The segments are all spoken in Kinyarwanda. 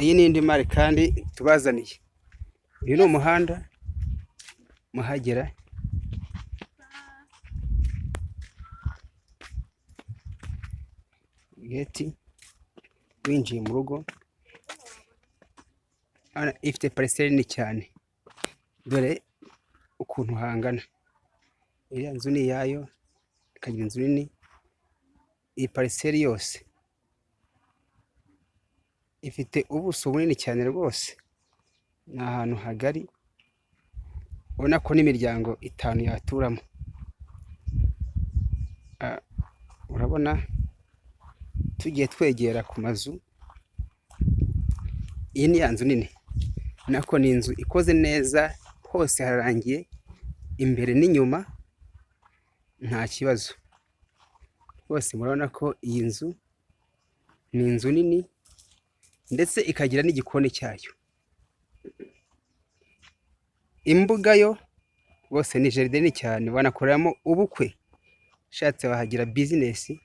iyi ni indi mari kandi tubazaniye. Uyu ni umuhanda muhagera, geti winjiye mu rugo. Ifite pariseri nini cyane, dore ukuntu hangana. Iriya nzu ni iyayo, ikagira inzu nini. Iyi pariseri yose ifite ubuso bunini cyane rwose, ni ahantu hagari, ubona ko n'imiryango 5 yaturamo. Urabona tugiye twegera ku mazu, iyi ni ya nzu nini, nako ni inzu ikoze neza, hose hararangiye, imbere n'inyuma nta kibazo rwose. Murabona ko iyi nzu ni inzu nini, ndetse ikagira n'igikoni cyayo. Imbuga yo rwose ni jaride nini cyane, banakoreramo ubukwe, ushatse wahagira bizinesi.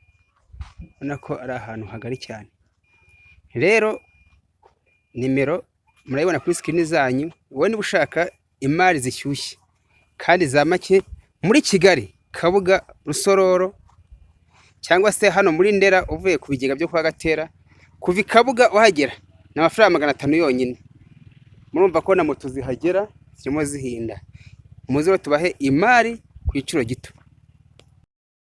Ubona ko ari ahantu hagari cyane. Rero nimero murayibona kuri sikirini zanyu, wowe niba ushaka imari zishyushye kandi za make muri Kigali, Kabuga, Rusororo, cyangwa se hano muri Ndera uvuye ku bigega byo kwa Gatera, kuva i Kabuga uhagera ni amafaranga 500 yonyine. Murumva ko na moto zihagera zirimo zihinda. Muze tubahe imari ku giciro gito.